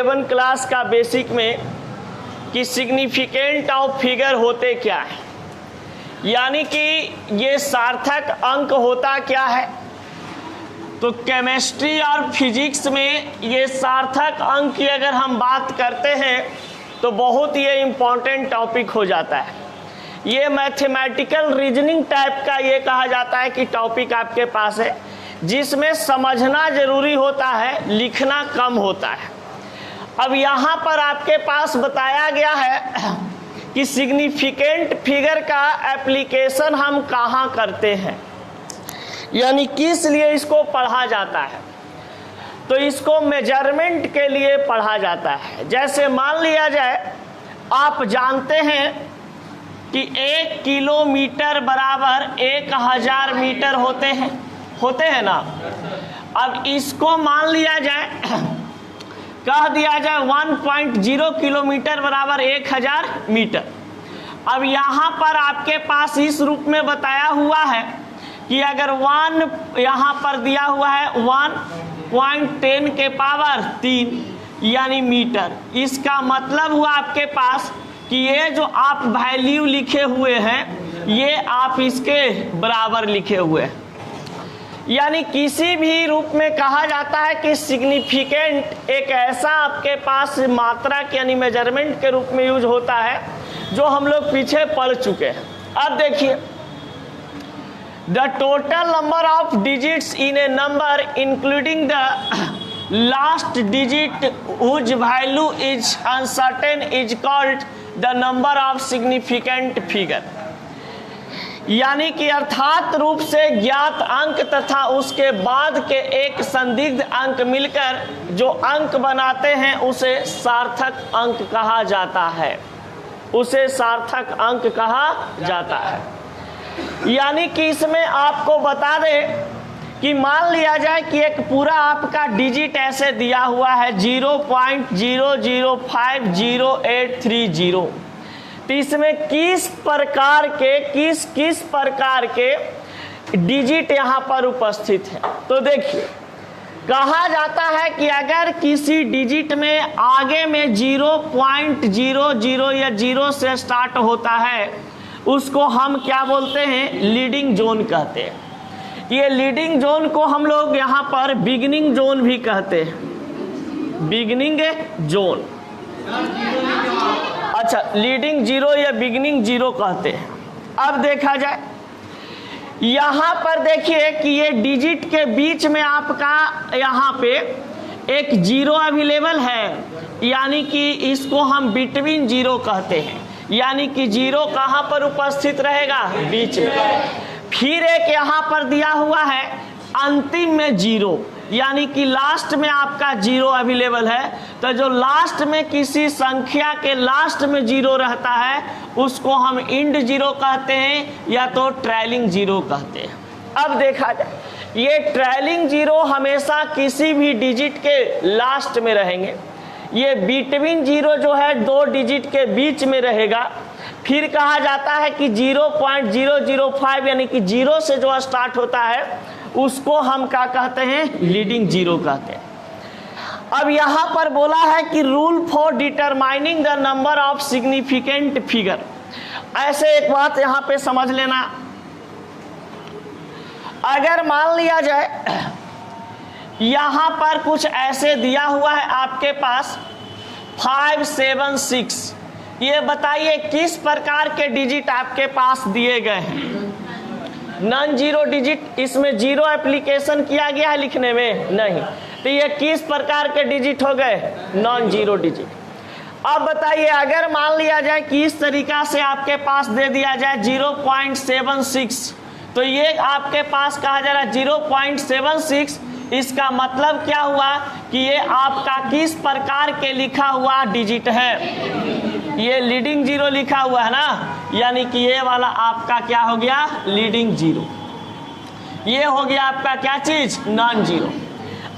11 class का basic में कि सिग्निफिकेंट ऑफ फिगर होते क्या है, यानी कि ये सार्थक अंक होता क्या है। तो केमिस्ट्री और फिजिक्स में ये सार्थक अंक की अगर हम बात करते हैं तो बहुत ही इम्पॉर्टेंट टॉपिक हो जाता है। ये मैथमेटिकल रीजनिंग टाइप का ये कहा जाता है कि टॉपिक आपके पास है जिसमें समझना जरूरी होता है, लिखना कम होता है। अब यहाँ पर आपके पास बताया गया है कि सिग्निफिकेंट फिगर का एप्लीकेशन हम कहाँ करते हैं, यानी किस लिए इसको पढ़ा जाता है। तो इसको मेजरमेंट के लिए पढ़ा जाता है। जैसे मान लिया जाए आप जानते हैं कि 1 किलोमीटर बराबर 1000 मीटर होते हैं ना। अब इसको मान लिया जाए, कह दिया जाए 1.0 किलोमीटर बराबर 1000 मीटर। अब यहाँ पर आपके पास इस रूप में बताया हुआ है कि अगर 1 यहाँ पर दिया हुआ है 1.10 के पावर 3 यानी मीटर। इसका मतलब हुआ आपके पास कि ये जो आप वैल्यू लिखे हुए हैं ये आप इसके बराबर लिखे हुए हैं। यानी किसी भी रूप में कहा जाता है कि सिग्निफिकेंट एक ऐसा आपके पास मात्रक यानी मेजरमेंट के रूप में यूज होता है जो हम लोग पीछे पढ़ चुके हैं। अब देखिए, the total number of digits in A number including the last digit whose value is uncertain is called the number of significant figure। यानी कि अर्थात रूप से ज्ञात अंक तथा उसके बाद के एक संदिग्ध अंक मिलकर जो अंक बनाते हैं उसे सार्थक अंक कहा जाता है, उसे सार्थक अंक कहा जाता है। यानी कि इसमें आपको बता दें कि मान लिया जाए कि एक पूरा आपका डिजिट ऐसे दिया हुआ है 0.0050830। तो इसमें किस प्रकार के डिजिट यहाँ पर उपस्थित है। तो देखिए, कहा जाता है कि अगर किसी डिजिट में आगे में 0.00 या 0 से स्टार्ट होता है उसको हम क्या बोलते हैं, लीडिंग जोन कहते हैं। ये लीडिंग जोन को हम लोग यहाँ पर बिगिनिंग जोन भी कहते हैं, बिगिनिंग जोन। अच्छा, लीडिंग 0 या बिगिनिंग 0 कहते हैं। अब देखा जाए यहाँ पर देखिए कि ये डिजिट के बीच में आपका यहाँ पे एक 0 अवेलेबल है, यानी कि इसको हम बिटवीन 0 कहते हैं। यानी कि 0 कहाँ पर उपस्थित रहेगा, बीच में। फिर एक यहाँ पर दिया हुआ है अंतिम में 0, यानी कि लास्ट में आपका 0 अवेलेबल है। तो जो लास्ट में किसी संख्या के लास्ट में 0 रहता है उसको हम इंड 0 कहते हैं या तो ट्रेलिंग 0 कहते हैं। अब देखा जाए, ये ट्रेलिंग 0 हमेशा किसी भी डिजिट के लास्ट में रहेंगे। ये बिटवीन 0 जो है 2 डिजिट के बीच में रहेगा। फिर कहा जाता है कि 0.005 यानी कि 0 से जो स्टार्ट होता है उसको हम क्या कहते हैं, लीडिंग 0 कहते हैं। अब यहाँ पर बोला है कि rule for determining the number of significant figure. ऐसे एक बात यहाँ पे समझ लेना, अगर मान लिया जाए यहाँ पर कुछ ऐसे दिया हुआ है आपके पास 576, ये बताइए किस प्रकार के डिजिट आपके पास दिए गए हैं। नॉन जीरो डिजिट, इसमें 0 एप्लीकेशन किया गया है लिखने में, नहीं। तो ये किस प्रकार के डिजिट हो गए, नॉन जीरो डिजिट। अब बताइए, अगर मान लिया जाए कि इस तरीका से आपके पास दे दिया जाए 0.76, तो ये आपके पास कहा जा रहा है 0.76। इसका मतलब क्या हुआ कि ये आपका किस प्रकार के लिखा हुआ डिजिट है, ये लीडिंग 0 लिखा हुआ है ना, यानी कि ये वाला आपका क्या हो गया, लीडिंग 0। ये हो गया आपका क्या चीज, नॉन जीरो।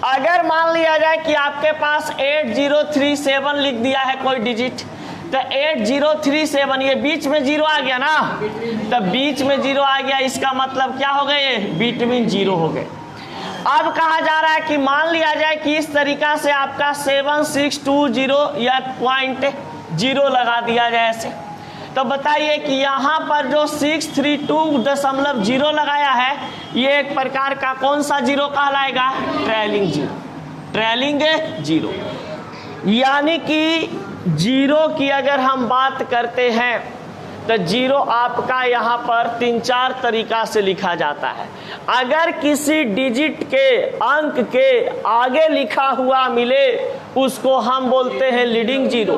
अगर मान लिया जाए कि आपके पास 8037 लिख दिया है कोई डिजिट, तो 8037 ये बीच में 0 आ गया ना, तो बीच में 0 आ गया, इसका मतलब क्या हो गए, बिटवीन 0 हो गए। अब कहा जा रहा है कि मान लिया जाए कि इस तरीका से आपका 7620 या .0 लगा दिया जाए ऐसे, तो बताइए कि यहाँ पर जो 632.0 लगाया है ये एक प्रकार का कौन सा जीरो कहलाएगा? Trailing zero, trailing zero. यानी कि जीरो की अगर हम बात करते हैं तो जीरो आपका यहाँ पर 3-4 तरीका से लिखा जाता है। अगर किसी डिजिट के अंक के आगे लिखा हुआ मिले उसको हम बोलते हैं लीडिंग जीरो।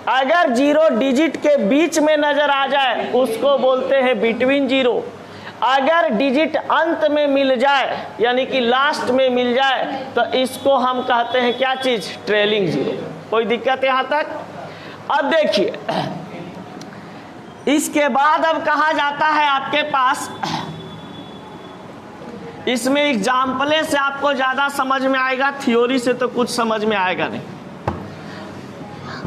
अगर जीरो डिजिट के बीच में नजर आ जाए उसको बोलते हैं बिटवीन जीरो। अगर डिजिट अंत में मिल जाए यानी कि लास्ट में मिल जाए तो इसको हम कहते हैं क्या चीज? Trailing zero. कोई दिक्कत यहाँ तक? अब देखिए इसके बाद अब कहा जाता है आपके पास, इसमें एग्जाम्पले से आपको ज्यादा समझ में आएगा, थ्योरी से तो कुछ समझ में आएगा नहीं।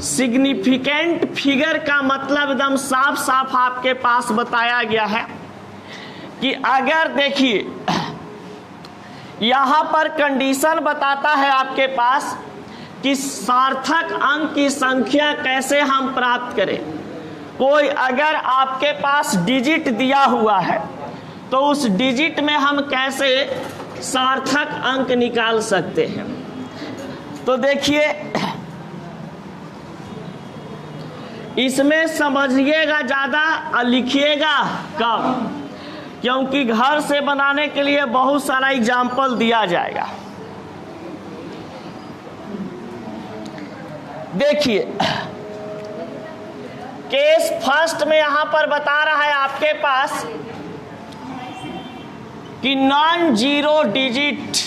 सिग्निफिकेंट फिगर का मतलब एकदम साफ साफ आपके पास बताया गया है कि अगर देखिए यहां पर कंडीशन बताता है आपके पास कि सार्थक अंक की संख्या कैसे हम प्राप्त करें। कोई अगर आपके पास डिजिट दिया हुआ है तो उस डिजिट में हम कैसे सार्थक अंक निकाल सकते हैं। तो देखिए इसमें समझिएगा ज्यादा और लिखिएगा कम, क्योंकि घर से बनाने के लिए बहुत सारा एग्जाम्पल दिया जाएगा। देखिए केस फर्स्ट में यहां पर बता रहा है आपके पास कि non zero digit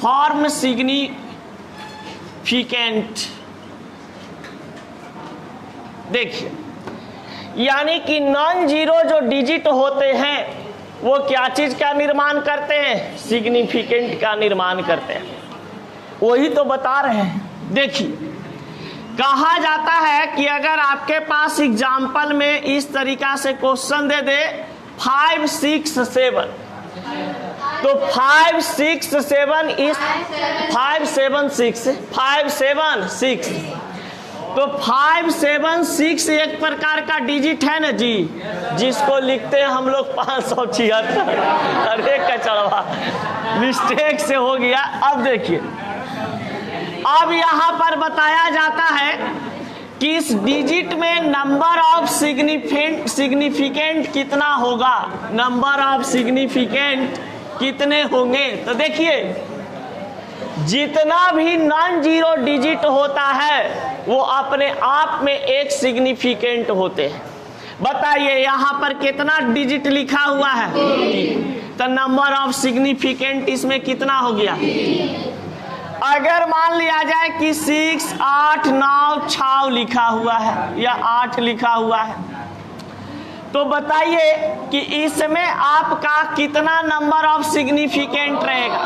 form significant. देखिए यानी कि नॉन जीरो जो डिजिट होते हैं वो क्या चीज का निर्माण करते हैं? सिग्निफिकेंट का निर्माण करते हैं। वही तो बता रहे हैं। देखिए कहा जाता है कि अगर आपके पास एग्जाम्पल में इस तरीका से क्वेश्चन दे दे 5 6 7, तो 5 6 7 इस 5 7 6 तो 5 7 6 एक प्रकार का डिजिट है ना जी, जिसको लिखते हैं हम लोग 576। अरे कचड़वा मिस्टेक से हो गया। अब देखिए अब यहां पर बताया जाता है कि इस डिजिट में नंबर ऑफ सिग्निफिकेंट कितना होगा, नंबर ऑफ सिग्निफिकेंट कितने होंगे। तो देखिए जितना भी नॉन जीरो डिजिट होता है वो अपने आप में एक सिग्निफिकेंट होते हैं। बताइए यहां पर कितना डिजिट लिखा हुआ है? तो नंबर ऑफ सिग्निफिकेंट इसमें कितना हो गया? अगर मान लिया जाए कि 6 8 9 6 लिखा हुआ है या 8 लिखा हुआ है, तो बताइए कि इसमें आपका कितना नंबर ऑफ सिग्निफिकेंट रहेगा?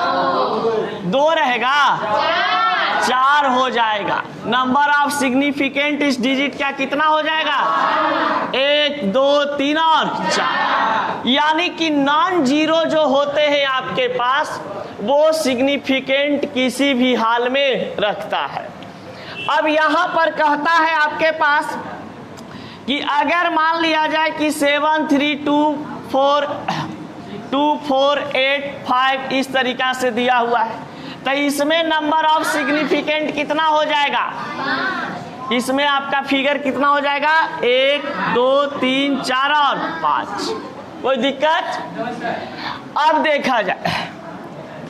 2 रहेगा, 4 हो जाएगा। नंबर ऑफ सिग्निफिकेंट इस डिजिट का कितना हो जाएगा? 1 2 3 और 4। यानी कि नॉन जीरो जो होते हैं आपके पास वो सिग्निफिकेंट किसी भी हाल में रखता है। अब यहां पर कहता है आपके पास कि अगर मान लिया जाए कि 7 3 2 4 2 4 8 5 इस तरीका से दिया हुआ है, तो इसमें नंबर ऑफ सिग्निफिकेंट कितना हो जाएगा? इसमें आपका फिगर कितना हो जाएगा? 1 2 3 4 और 5। कोई दिक्कत? अब देखा जाए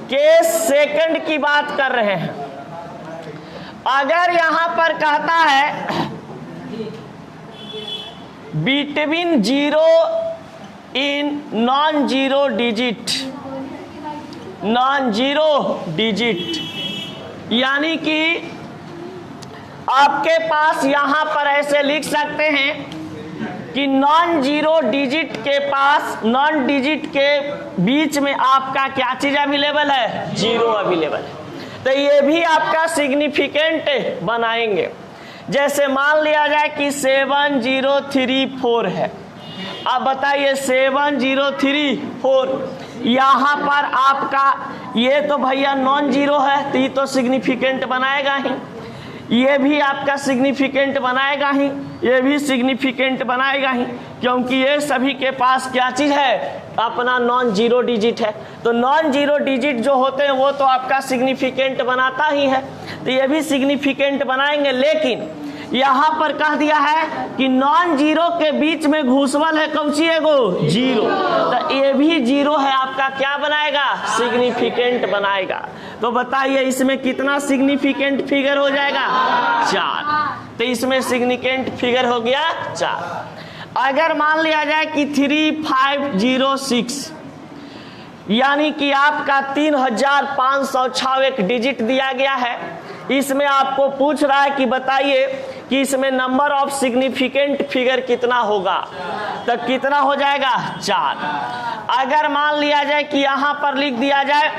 केस सेकंड की बात कर रहे हैं। अगर यहां पर कहता है between zero in non zero digit, यानी कि आपके पास यहां पर ऐसे लिख सकते हैं कि नॉन जीरो डिजिट के पास, नॉन डिजिट के बीच में आपका क्या चीज अवेलेबल है? जीरो अवेलेबल है। तो ये भी आपका सिग्निफिकेंट बनाएंगे। जैसे मान लिया जाए कि 7 0 3 4 है अब बताइए 7034, यहाँ पर आपका ये तो भैया नॉन जीरो है, तो ये तो सिग्निफिकेंट बनाएगा ही, ये भी आपका सिग्निफिकेंट बनाएगा ही, ये भी सिग्निफिकेंट बनाएगा ही, क्योंकि ये सभी के पास क्या चीज़ है, अपना नॉन जीरो डिजिट है। तो नॉन जीरो डिजिट जो होते हैं वो तो आपका सिग्निफिकेंट बनाता ही है, तो ये भी सिग्निफिकेंट बनाएंगे। लेकिन यहाँ पर कह दिया है कि नॉन जीरो के बीच में घुसवल है कौची एगो जीरो, तो ये भी जीरो है, आपका क्या बनाएगा, सिग्निफिकेंट बनाएगा। तो बताइए इसमें कितना सिग्निफिकेंट फिगर हो जाएगा, 4। तो इसमें सिग्निफिकेंट फिगर हो गया 4। अगर मान लिया जाए कि 3506, यानी कि आपका 3506 एक डिजिट दिया गया है, इसमें आपको पूछ रहा है कि बताइए कि इसमें नंबर ऑफ सिग्निफिकेंट फिगर कितना होगा, तो कितना हो जाएगा, 4। अगर मान लिया जाए कि यहां पर लिख दिया जाए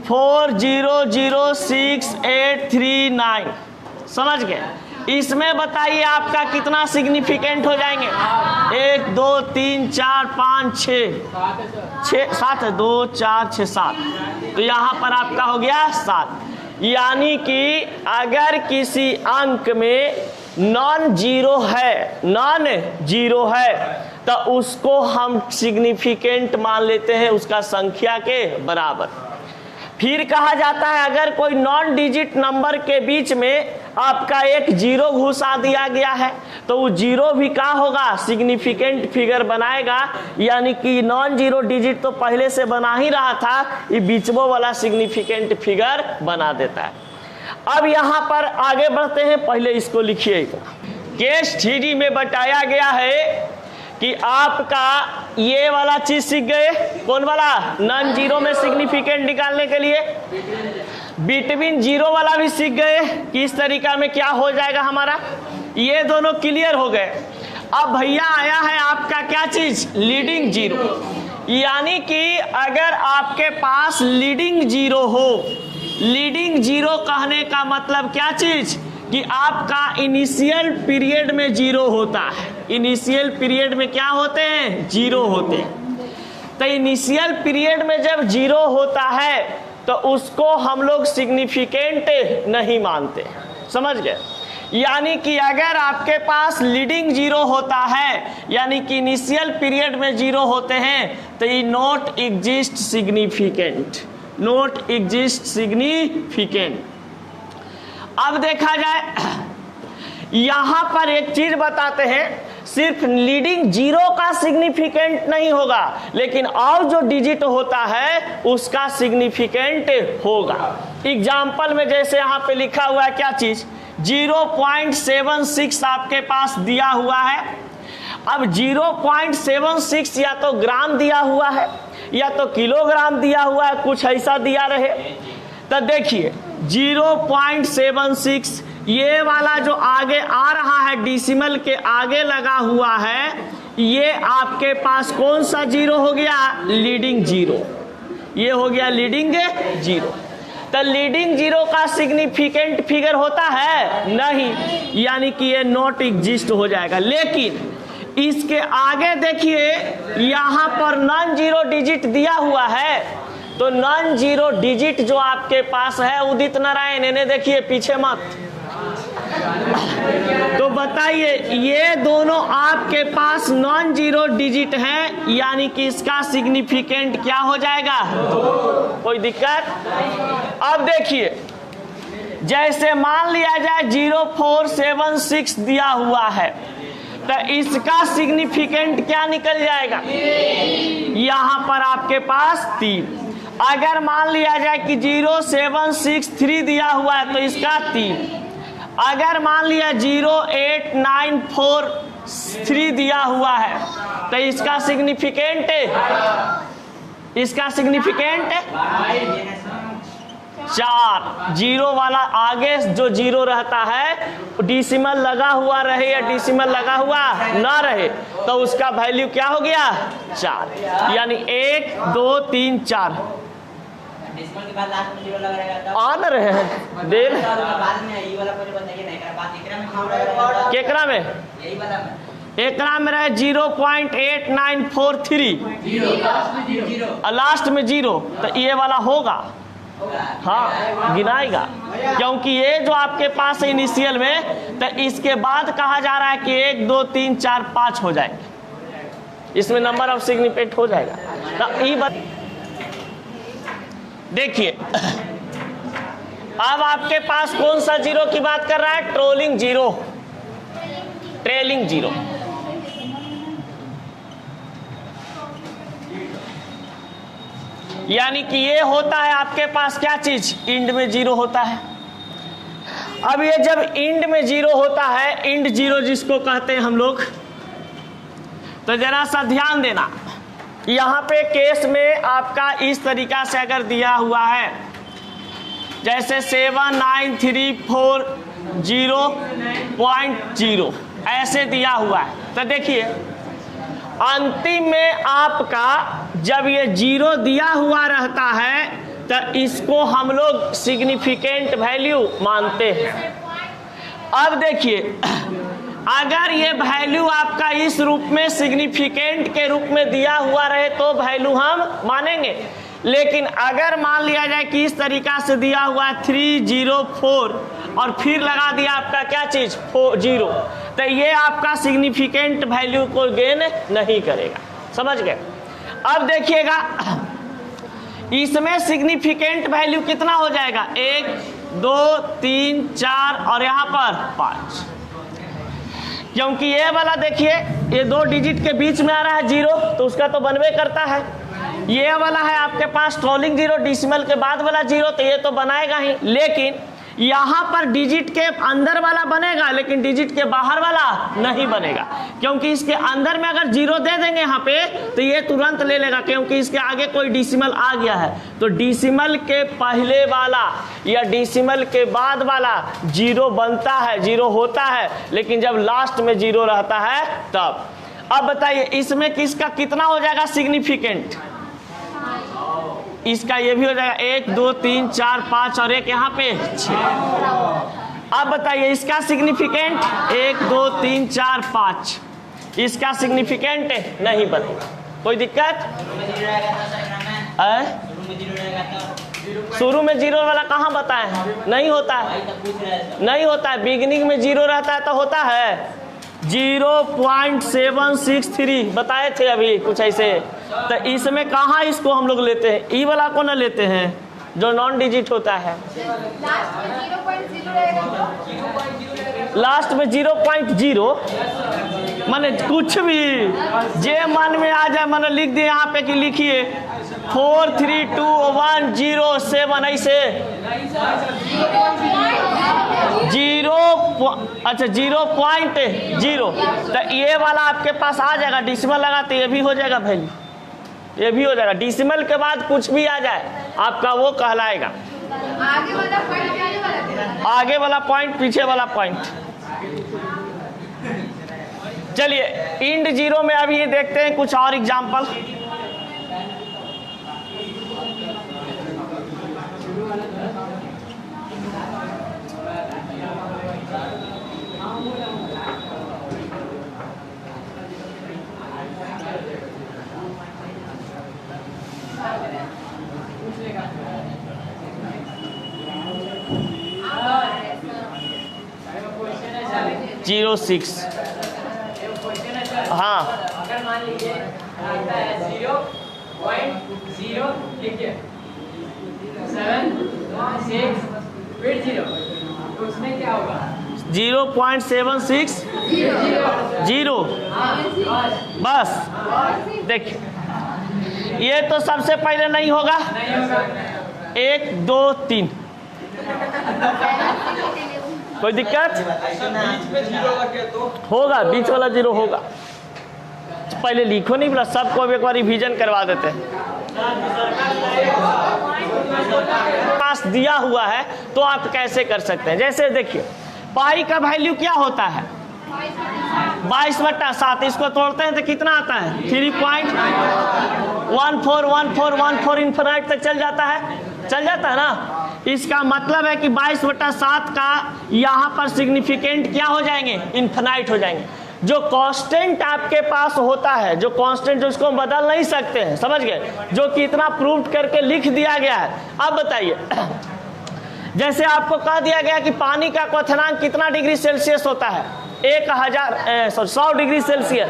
4006,839, समझ गए, इसमें बताइए आपका कितना सिग्निफिकेंट हो जाएंगे, 1 2 3 4 5 6 7 2 4 6 7, तो यहाँ पर आपका हो गया 7। यानी कि अगर किसी अंक में नॉन जीरो है तो उसको हम सिग्निफिकेंट मान लेते हैं उसका संख्या के बराबर। फिर कहा जाता है अगर कोई नॉन डिजिट नंबर के बीच में आपका एक जीरो घुसा दिया गया है तो वो जीरो भी क्या होगा, सिग्निफिकेंट फिगर बनाएगा। यानी कि नॉन जीरो डिजिट तो पहले से बना ही रहा था, ये बीचवो वाला सिग्निफिकेंट फिगर बना देता है। अब यहाँ पर आगे बढ़ते हैं, पहले इसको लिखिएगा। केस 3D में बताया गया है कि आपका ये वाला चीज सीख गए, कौन वाला, नॉन जीरो में सिग्निफिकेंट निकालने के लिए। बिटवीन जीरो वाला भी सीख गए कि इस तरीका में क्या हो जाएगा हमारा, ये दोनों क्लियर हो गए। अब भैया आया है आपका क्या चीज, लीडिंग जीरो। यानी कि अगर आपके पास लीडिंग जीरो हो, लीडिंग जीरो कहने का मतलब क्या चीज कि आपका इनिशियल पीरियड में जीरो होता है। इनिशियल पीरियड में क्या होते हैं, जीरो होते हैं। तो इनिशियल पीरियड में जब जीरो होता है तो उसको हम लोग सिग्निफिकेंट नहीं मानते, समझ गए। यानी कि अगर आपके पास लीडिंग जीरो होता है, यानी कि इनिशियल पीरियड में जीरो होते हैं, तो ये not exist significant, not exist significant. अब देखा जाए यहां पर एक चीज बताते हैं, सिर्फ लीडिंग जीरो का सिग्निफिकेंट नहीं होगा, लेकिन और जो डिजिट होता है उसका सिग्निफिकेंट होगा। एग्जाम्पल में जैसे यहाँ पे लिखा हुआ है क्या चीज, 0.76 आपके पास दिया हुआ है। अब 0.76 या तो ग्राम दिया हुआ है या तो किलोग्राम दिया हुआ है, कुछ ऐसा दिया रहे। तो देखिए 0.76 ये वाला जो आगे आ रहा है डेसिमल के आगे लगा हुआ है, ये आपके पास कौन सा जीरो हो गया, लीडिंग जीरो। ये हो गया लीडिंग जीरो। तो लीडिंग जीरो का सिग्निफिकेंट फिगर होता है नहीं, यानी कि ये नॉट एग्जिस्ट हो जाएगा। लेकिन इसके आगे देखिए यहाँ पर नॉन जीरो डिजिट दिया हुआ है, तो नॉन जीरो डिजिट जो आपके पास है उदित नारायण, इन्हें देखिए पीछे मत। तो बताइए ये दोनों आपके पास नॉन जीरो डिजिट है, यानी कि इसका सिग्निफिकेंट क्या हो जाएगा, कोई दिक्कत। अब देखिए जैसे मान लिया जाए 0476 दिया हुआ है, तो इसका सिग्निफिकेंट क्या निकल जाएगा, यहां पर आपके पास 3। अगर मान लिया जाए कि 0763 दिया हुआ है तो इसका 3। अगर मान लिया 08943 दिया हुआ है तो इसका सिग्निफिकेंट, इसका सिग्निफिकेंट 4। जीरो वाला आगे जो जीरो रहता है डेसिमल लगा हुआ रहे या डेसिमल लगा हुआ ना रहे तो उसका वैल्यू क्या हो गया, 4। यानी 1 2 3 4 डेसिमल के बाद लास्ट में जीरो लगा रहेगा, ऑन रहे हैं दे बाद में ये वाला कुछ बताइए ना, एकरा बाद एकरा में जीरो लगा रहेगा, केकरा में, यही वाला में एक में रहे 0.8943 और लास्ट में 0, तो ये वाला होगा, हाँ गिनाएगा, क्योंकि ये जो आपके पास है इनिशियल में, तो इसके बाद कहा जा रहा है कि 1 2 3 4 5 हो जाएगा, इसमें नंबर ऑफ सिग्निफिकेंट हो जाएगा। तो ये बात देखिए, अब आपके पास कौन सा जीरो की बात कर रहा है? Trolling zero, trailing zero. यानी कि ये होता है आपके पास क्या चीज? इंड में जीरो होता है। अब ये जब इंड में जीरो होता है, इंड जीरो जिसको कहते हैं हम लोग, तो जरा सा ध्यान देना, यहाँ पे केस में आपका इस तरीका से अगर दिया हुआ है, जैसे 79340.0 ऐसे दिया हुआ है, तो देखिए अंतिम में आपका जब ये जीरो दिया हुआ रहता है तो इसको हम लोग सिग्निफिकेंट वैल्यू मानते हैं। अब देखिए, अगर ये वैल्यू आपका इस रूप में सिग्निफिकेंट के रूप में दिया हुआ रहे तो वैल्यू हम मानेंगे, लेकिन अगर मान लिया जाए कि इस तरीका से दिया हुआ है 304 और फिर लगा दिया आपका क्या चीज 40, तो ये आपका सिग्निफिकेंट वैल्यू को गेन नहीं करेगा। समझ गए? अब देखिएगा, इसमें सिग्निफिकेंट वैल्यू कितना हो जाएगा? 1 2 3 4 और यहाँ पर 5, क्योंकि ये वाला देखिए ये 2 डिजिट के बीच में आ रहा है जीरो, तो उसका तो बनवे करता है। ये वाला है आपके पास ट्रोलिंग जीरो, डिसिमल के बाद वाला जीरो, तो ये तो बनाएगा ही, लेकिन यहाँ पर डिजिट के अंदर वाला बनेगा लेकिन डिजिट के बाहर वाला नहीं बनेगा, क्योंकि इसके अंदर में अगर जीरो दे देंगे यहाँ पे तो ये तुरंत ले लेगा, क्योंकि इसके आगे कोई डिसिमल आ गया है। तो डिसिमल के पहले वाला या डिसिमल के बाद वाला जीरो बनता है, जीरो होता है, लेकिन जब लास्ट में जीरो रहता है तब। अब बताइए इसमें किसका कितना हो जाएगा सिग्निफिकेंट? इसका ये भी हो जाएगा 1 2 3 4 5 और एक यहाँ पे 6। अब बताइए इसका सिग्निफिकेंट 1 2 3 4 5, इसका सिग्निफिकेंट नहीं बनेगा। कोई दिक्कत? शुरू में जीरो वाला कहाँ बताए? नहीं होता है, नहीं होता है। बिगिनिंग में जीरो रहता है तो होता है 0.763 बताए थे अभी कुछ ऐसे। तो इसमें कहाँ इसको हम लोग लेते हैं? ई वाला को ना लेते हैं जो नॉन डिजिट होता है। लास्ट में 0.0 माने कुछ भी जे मन में आ जाए, मैंने लिख दिया यहाँ पे कि लिखिए 43210 ऐसे 0.0, तो ये वाला आपके पास आ जाएगा। डिसिमल लगाते ये भी हो जाएगा वैल्यू, ये भी हो जाएगा। डिसिमल के बाद कुछ भी आ जाए आपका वो कहलाएगा। आगे वाला पॉइंट पीछे वाला पॉइंट। चलिए इंड जीरो में अभी देखते हैं कुछ और एग्जाम्पल। जीरो 6, हाँ अगर मान लीजिए आता है 0.0 लिखिए 7 6 फिर 0, तो उसमें क्या होगा? 0.760 बस। देखिए ये तो सबसे पहले नहीं होगा, 1 2 3। कोई दिक्कत? होगा, बीच वाला जीरो होगा। पहले लिखो नहीं बोला, सबको एक बार रिवीजन करवा देते हैं। पास दिया हुआ है तो आप कैसे कर सकते हैं? जैसे देखिए पाई का वैल्यू क्या होता है? 22/7। इसको तोड़ते हैं तो कितना आता है? 3.141414 इन्फिनाइट तक चल जाता है, चल जाता है ना। इसका मतलब है कि 22/7 का यहाँ पर सिग्निफिकेंट क्या हो जाएंगे? इन्फिनाइट हो जाएंगे। जो कांस्टेंट आपके पास होता है, जो कांस्टेंट, जो इसको हम बदल नहीं सकते हैं, समझ गए, जो कि इतना प्रूव करके लिख दिया गया है। अब बताइए, जैसे आपको कह दिया गया कि पानी का क्वथनांक कितना डिग्री सेल्सियस होता है, 100 डिग्री सेल्सियस,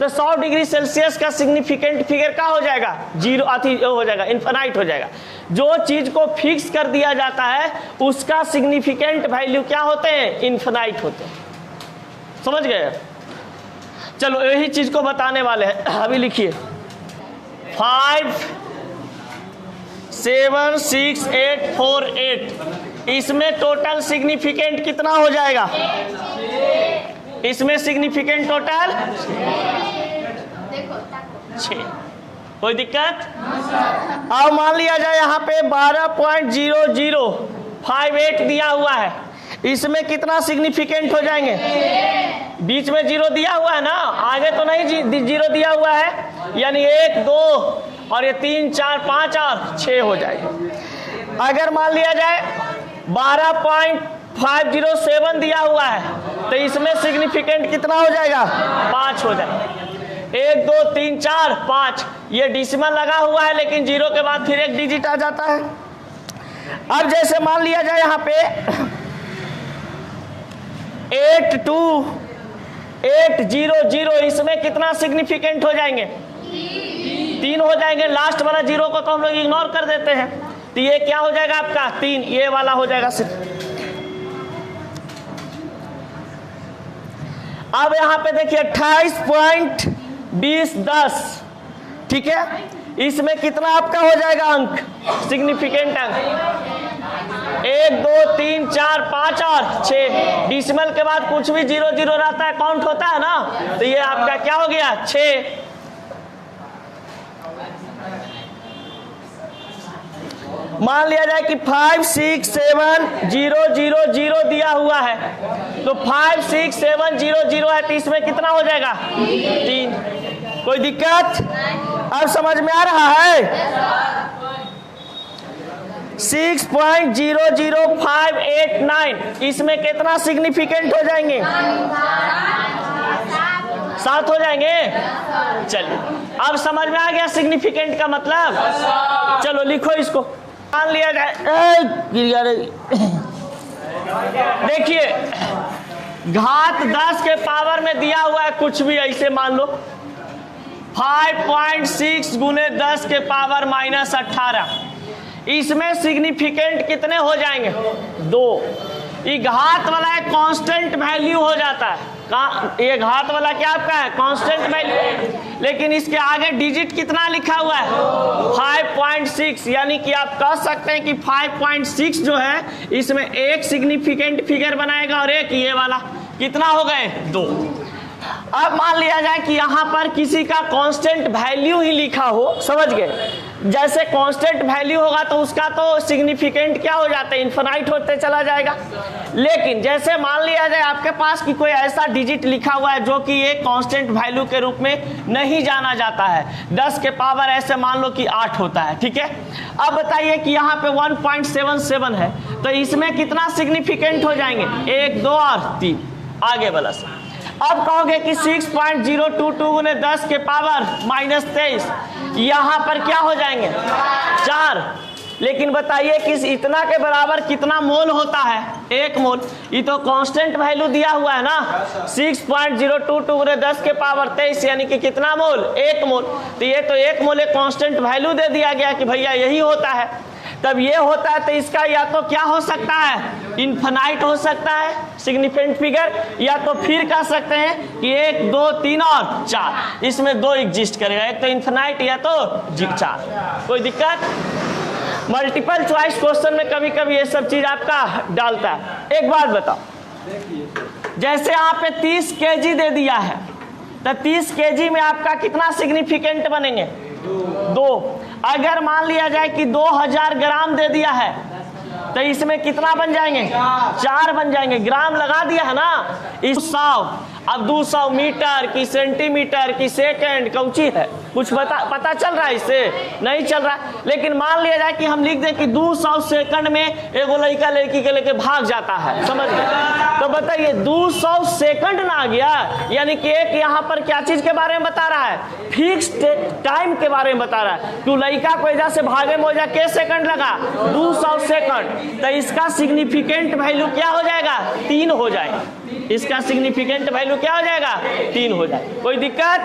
तो 100 डिग्री सेल्सियस का सिग्निफिकेंट फिगर क्या हो जाएगा, जीरो हो जाएगा, इन्फिनाइट हो जाएगा। जो चीज को फिक्स कर दिया जाता है उसका सिग्निफिकेंट वैल्यू क्या होते हैं, इन्फिनाइट होते हैं, समझ गए। चलो यही चीज को बताने वाले हैं। अभी लिखिए 5 7 6 8 4 8, इसमें टोटल सिग्निफिकेंट कितना हो जाएगा, इसमें सिग्निफिकेंट टोटल 6। कोई दिक्कत? अब मान लिया जाए यहाँ पे 12.0058 दिया हुआ है, इसमें कितना सिग्निफिकेंट हो जाएंगे, बीच में जीरो दिया हुआ है ना, आगे तो नहीं जीरो दिया हुआ है, यानी 1 2 और ये 3 4 5 और 6 हो जाएगा। अगर मान लिया जाए 12.507 दिया हुआ है तो इसमें सिग्निफिकेंट कितना हो जाएगा, 5 हो जाएगा। 1 2 3 4 5, ये डेसिमल लगा हुआ है लेकिन जीरो के बाद फिर एक डिजिट आ जाता है। अब जैसे मान लिया जाए यहाँ पे 82.800, इसमें कितना सिग्निफिकेंट हो जाएंगे, 3 हो जाएंगे। लास्ट वाला जीरो को तो हम लोग इग्नोर कर देते हैं, तो ये क्या हो जाएगा आपका 3, ये वाला हो जाएगा सिर्फ। अब यहाँ पे देखिए 28.2010, ठीक है, इसमें कितना आपका हो जाएगा अंक, सिग्निफिकेंट अंक, 1 2 3 4 5 और 6। डेसिमल के बाद कुछ भी 0 0 रहता है, काउंट होता है ना, तो ये आपका क्या हो गया 6। मान लिया जाए कि 567000 दिया हुआ है, तो 56700 है, तो इसमें कितना हो जाएगा 3। कोई दिक्कत? अब समझ में आ रहा है? 6.00589, इसमें कितना सिग्निफिकेंट हो जाएंगे, 7 हो जाएंगे। चलिए अब समझ में आ गया सिग्निफिकेंट का मतलब। चलो लिखो इसको, मान लिया जाए, देखिए घात 10 के पावर में दिया हुआ है कुछ भी, ऐसे मान लो 5.6 गुने 10 के पावर -18, इसमें सिग्निफिकेंट कितने हो जाएंगे, 2। ये घात वाला एक कांस्टेंट वैल्यू हो जाता है, ये घात वाला क्या आपका है, कांस्टेंट वैल्यू, लेकिन इसके आगे डिजिट कितना लिखा हुआ है, 5.6, यानी कि आप कह सकते हैं कि 5.6 जो है इसमें एक सिग्निफिकेंट फिगर बनाएगा और एक ये वाला, कितना हो गए 2। अब मान लिया जाए कि यहाँ पर किसी का कांस्टेंट वैल्यू ही लिखा हो, समझ गए, जैसे कांस्टेंट वैल्यू होगा तो उसका तो सिग्निफिकेंट क्या हो जाता है, इन्फिनाइट होते चला जाएगा। लेकिन जैसे मान लिया जाए आपके पास कि कोई ऐसा डिजिट लिखा हुआ है जो कि एक कांस्टेंट वैल्यू के रूप में नहीं जाना जाता है, 10 के पावर ऐसे मान लो कि 8 होता है, ठीक है। अब बताइए कि यहाँ पे 1.77 है, तो इसमें कितना सिग्निफिकेंट हो जाएंगे, 1 2 और 3, आगे वाला से। अब कहोगे कि 6.022 गुने 10 के पावर -23, यहाँ पर क्या हो जाएंगे 4। लेकिन बताइए कि इतना के बराबर कितना मोल होता है, 1 मोल। ये तो कांस्टेंट वैल्यू दिया हुआ है ना, 6.022 गुने 10 के पावर 23, यानी कि कितना मोल, 1 मोल। तो ये तो 1 मोल एक कांस्टेंट वैल्यू दे दिया गया कि भैया यही होता है। तब ये होता है तो इसका या तो क्या हो सकता है, इन्फिनाइट हो सकता है सिग्निफिकेंट फिगर, या तो फिर कह सकते हैं कि 1 2 3 और 4, इसमें 2 एग्जिस्ट करेगा, एक तो इन्फिनाइट या तो 4। कोई दिक्कत? मल्टीपल चॉइस क्वेश्चन में कभी कभी ये सब चीज आपका डालता है। एक बात बताओ, जैसे यहाँ पे 30 kg दे दिया है, तो 30 kg में आपका कितना सिग्निफिकेंट बनेंगे, 2। अगर मान लिया जाए कि 2000 ग्राम दे दिया है, तो इसमें कितना बन जाएंगे, 4 बन जाएंगे। ग्राम लगा दिया है ना, इस 100, अब 200 मीटर की सेंटीमीटर की सेकंड कौची है, कुछ पता चल रहा है इससे? नहीं चल रहा। लेकिन मान लिया जाए कि हम लिख दें कि 200 सेकंड में एगो लड़का लड़की के लेके भाग जाता है, समझ गए? तो बताइए 200 सेकंड ना आ गया, यानी कि एक यहाँ पर क्या चीज के बारे में बता रहा है? फिक्स्ड टाइम के बारे में बता रहा है। तू लड़का को एजा से भागे में हो के सेकंड लगा 200 सेकंड, तो इसका सिग्निफिकेंट वैल्यू क्या हो जाएगा? 3 हो जाएगा। इसका सिग्निफिकेंट वैल्यू क्या हो जाएगा? 3 हो जाएगा। कोई दिक्कत?